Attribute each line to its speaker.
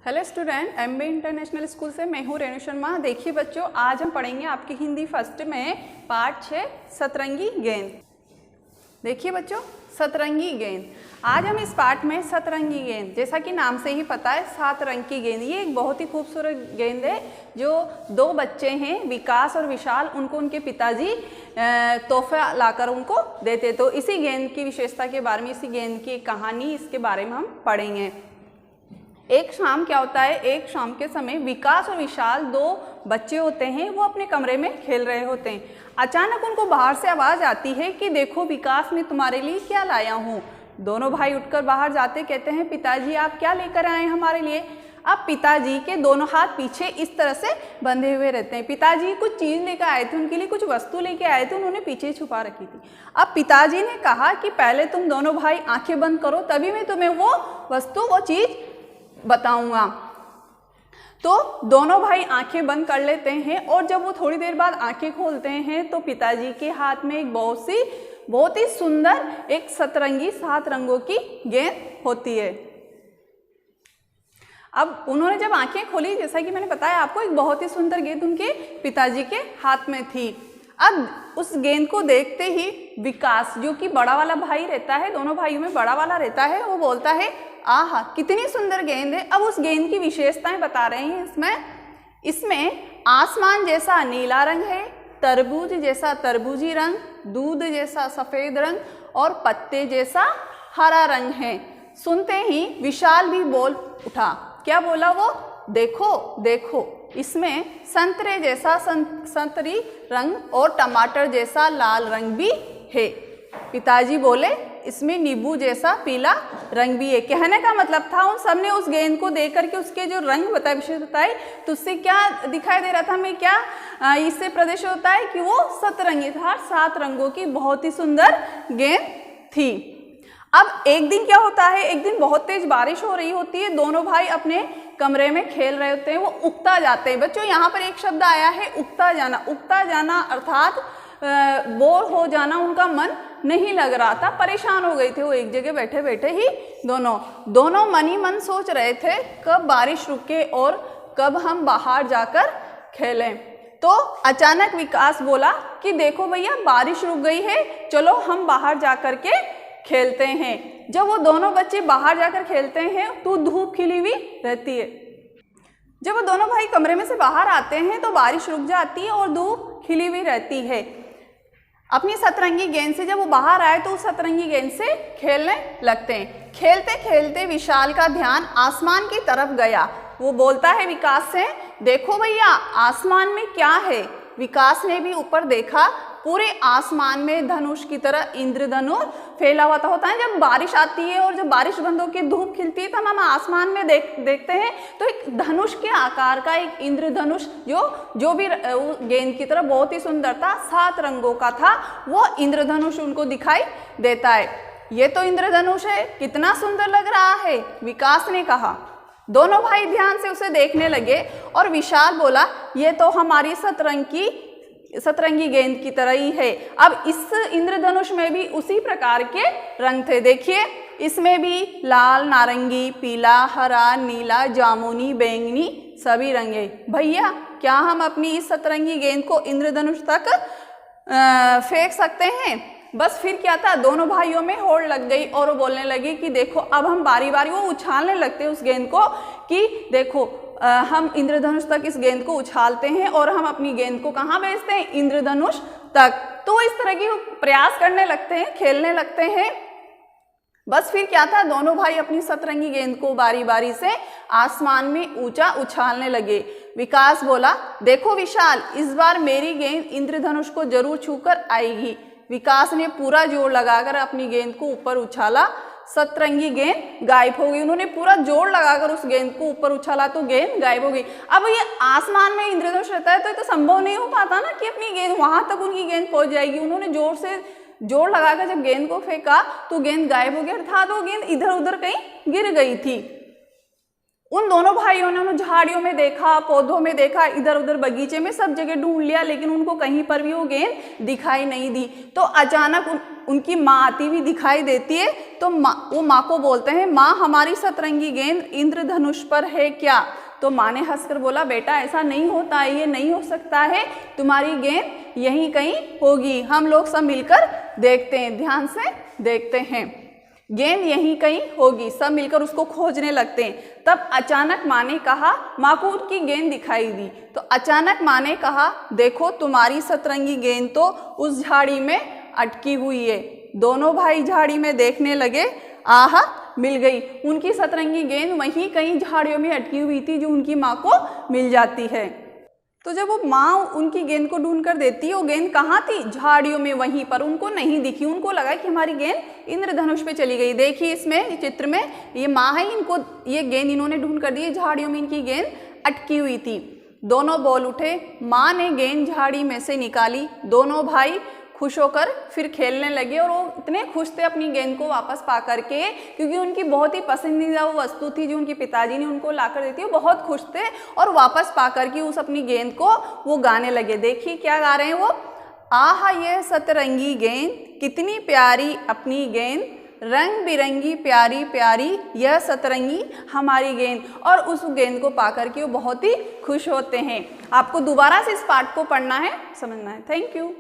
Speaker 1: Hello student, MB international school से मैं हूँ रेणु शर्मा। देखिए बच्चों, आज हम पढ़ेंगे आपकी हिंदी फर्स्ट में पार्ट 6 सतरंगी गेंद। देखिए बच्चों, सतरंगी गेंद। आज हम इस पार्ट में सतरंगी गेंद, जैसा कि नाम से ही पता है, 7 रंग की गेंद। ये एक बहुत ही खूबसूरत गेंद है जो 2 बच्चे हैं, विकास और विशाल, उनको उनके पिताजी तोहफा लाकर उनको देते। तो इसी गेंद की विशेषता के बारे में, इसी गेंद की एक कहानी, इसके बारे में हम पढ़ेंगे। एक शाम क्या होता है, एक शाम के समय विकास और विशाल 2 बच्चे होते हैं, वो अपने कमरे में खेल रहे होते हैं। अचानक उनको बाहर से आवाज़ आती है कि देखो विकास, मैं तुम्हारे लिए क्या लाया हूँ। दोनों भाई उठकर बाहर जाते, कहते हैं पिताजी आप क्या लेकर आए हैं हमारे लिए। अब पिताजी के दोनों हाथ पीछे इस तरह से बंधे हुए रहते हैं। पिताजी कुछ चीज़ लेकर आए थे, उनके लिए कुछ वस्तु लेके आए थे, उन्होंने पीछे छुपा रखी थी। अब पिताजी ने कहा कि पहले तुम दोनों भाई आंखें बंद करो, तभी मैं तुम्हें वो वस्तु, वो चीज़ बताऊंगा। तो दोनों भाई आंखें बंद कर लेते हैं और जब वो थोड़ी देर बाद आंखें खोलते हैं तो पिताजी के हाथ में एक बहुत ही सुंदर एक सतरंगी 7 रंगों की गेंद होती है। अब उन्होंने जब आंखें खोली, जैसा कि मैंने बताया आपको, एक बहुत ही सुंदर गेंद उनके पिताजी के हाथ में थी। अब उस गेंद को देखते ही विकास, जो कि बड़ा वाला भाई रहता है, दोनों भाइयों में बड़ा वाला रहता है, वो बोलता है आहा कितनी सुंदर गेंद है। अब उस गेंद की विशेषताएं बता रहे हैं। इसमें आसमान जैसा नीला रंग है, तरबूज जैसा तरबूजी रंग, दूध जैसा सफ़ेद रंग और पत्ते जैसा हरा रंग है। सुनते ही विशाल भी बोल उठा। क्या बोला वो? देखो देखो, इसमें संतरे जैसा संतरी रंग और टमाटर जैसा लाल रंग भी है। पिताजी बोले इसमें नींबू जैसा पीला रंग भी है। कहने का मतलब था, उन सब ने उस गेंद को देख करके उसके जो रंग बताए, विशेष बताए, तो उससे क्या दिखाई दे रहा था, हमें क्या इससे प्रदर्शित होता है कि वो सतरंगी था, 7 रंगों की बहुत ही सुंदर गेंद थी। अब एक दिन क्या होता है, एक दिन बहुत तेज बारिश हो रही होती है, दोनों भाई अपने कमरे में खेल रहे होते हैं, वो उगता जाते हैं। बच्चों यहाँ पर एक शब्द आया है उगता जाना। उगता जाना अर्थात बोर हो जाना, उनका मन नहीं लग रहा था, परेशान हो गए थे वो एक जगह बैठे बैठे ही। दोनों मन ही मन सोच रहे थे कब बारिश रुके और कब हम बाहर जाकर खेलें। तो अचानक विकास बोला कि देखो भैया बारिश रुक गई है, चलो हम बाहर जाकर के खेलते हैं। जब वो दोनों बच्चे बाहर जाकर खेलते हैं तो धूप खिली हुई रहती है। जब वो दोनों भाई कमरे में से बाहर आते हैं तो बारिश रुक जाती है और धूप खिली हुई रहती है। अपनी सतरंगी गेंद से जब वो बाहर आए तो उस सतरंगी गेंद से खेलने लगते हैं। खेलते खेलते विशाल का ध्यान आसमान की तरफ गया। वो बोलता है विकास से, देखो भैया आसमान में क्या है। विकास ने भी ऊपर देखा, पूरे आसमान में धनुष की तरह इंद्रधनुष फैला हुआ होता है। जब बारिश आती है और जब बारिश बंद होकर धूप खिलती है तो हम आसमान में देखते हैं तो एक धनुष के आकार का एक इंद्रधनुष जो भी गेंद की तरह बहुत ही सुंदर था, 7 रंगों का था, वो इंद्रधनुष उनको दिखाई देता है। ये तो इंद्रधनुष है, कितना सुंदर लग रहा है, विकास ने कहा। दोनों भाई ध्यान से उसे देखने लगे और विशाल बोला ये तो हमारी सतरंगी गेंद की तरह ही है। अब इस इंद्रधनुष में भी उसी प्रकार के रंग थे। देखिए इसमें भी लाल, नारंगी, पीला, हरा, नीला, जामुनी, बैंगनी सभी रंग है। भैया क्या हम अपनी इस सतरंगी गेंद को इंद्रधनुष तक फेंक सकते हैं? बस फिर क्या था, दोनों भाइयों में होड़ लग गई और वो बोलने लगी कि देखो अब हम बारी बारी, वो उछालने लगते उस गेंद को कि देखो हम इंद्रधनुष तक इस गेंद को उछालते हैं और हम अपनी गेंद को कहाँ भेजते हैं, इंद्रधनुष तक। तो इस तरह की प्रयास करने लगते हैं, खेलने लगते हैं। बस फिर क्या था, दोनों भाई अपनी सतरंगी गेंद को बारी बारी से आसमान में ऊंचा उछालने लगे। विकास बोला देखो विशाल, इस बार मेरी गेंद इंद्रधनुष को जरूर छूकर आएगी। विकास ने पूरा जोर लगाकर अपनी गेंद को ऊपर उछाला, सतरंगी गेंद गायब हो गई। उन्होंने पूरा जोर लगाकर उस गेंद को ऊपर उछाला तो गेंद गायब हो गई। अब ये आसमान में इंद्रधनुष रहता है तो ये तो संभव नहीं हो पाता ना कि अपनी गेंद वहां तक उनकी गेंद पहुंच जाएगी। उन्होंने जोर लगाकर जब गेंद को फेंका तो गेंद गायब हो गई, अर्थात वो गेंद इधर उधर कहीं गिर गई थी। उन दोनों भाइयों ने उन झाड़ियों में देखा, पौधों में देखा, इधर उधर बगीचे में सब जगह ढूंढ लिया, लेकिन उनको कहीं पर भी वो गेंद दिखाई नहीं दी। तो अचानक उनकी माँ आती हुई दिखाई देती है। तो वो माँ को बोलते हैं, माँ हमारी सतरंगी गेंद इंद्रधनुष पर है क्या? तो माँ ने हंसकर बोला, बेटा ऐसा नहीं होता है, ये नहीं हो सकता है, तुम्हारी गेंद यहीं कहीं होगी। हम लोग सब मिलकर देखते हैं, ध्यान से देखते हैं, गेंद यहीं कहीं होगी। सब मिलकर उसको खोजने लगते हैं। तब अचानक माँ ने कहा, माँ को उनकी गेंद दिखाई दी। तो अचानक माँ ने कहा, देखो तुम्हारी सतरंगी गेंद तो उस झाड़ी में अटकी हुई है। दोनों भाई झाड़ी में देखने लगे, आहा मिल गई। उनकी सतरंगी गेंद वहीं कहीं झाड़ियों में अटकी हुई थी, जो उनकी माँ को मिल जाती है। तो जब वो माँ उनकी गेंद को ढूंढ कर देती है, वो गेंद कहाँ थी? झाड़ियों में, वहीं पर। उनको नहीं दिखी, उनको लगा कि हमारी गेंद इंद्रधनुष पे चली गई। देखिए इसमें चित्र में ये माँ है, इनको ये गेंद इन्होंने ढूंढ कर दी, झाड़ियों में इनकी गेंद अटकी हुई थी। दोनों बोल उठे, माँ ने गेंद झाड़ी में से निकाली। दोनों भाई खुश होकर फिर खेलने लगे, और वो इतने खुश थे अपनी गेंद को वापस पा करके, क्योंकि उनकी बहुत ही पसंदीदा वो वस्तु थी जो उनके पिताजी ने उनको लाकर दी थी। वो बहुत खुश थे और वापस पा करके उस अपनी गेंद को वो गाने लगे। देखिए क्या गा रहे हैं वो, आहा यह सतरंगी गेंद कितनी प्यारी अपनी गेंद, रंग बिरंगी प्यारी प्यारी यह सतरंगी हमारी गेंद। और उस गेंद को पा करके वो बहुत ही खुश होते हैं। आपको दोबारा से इस पाठ को पढ़ना है, समझना है। Thank you.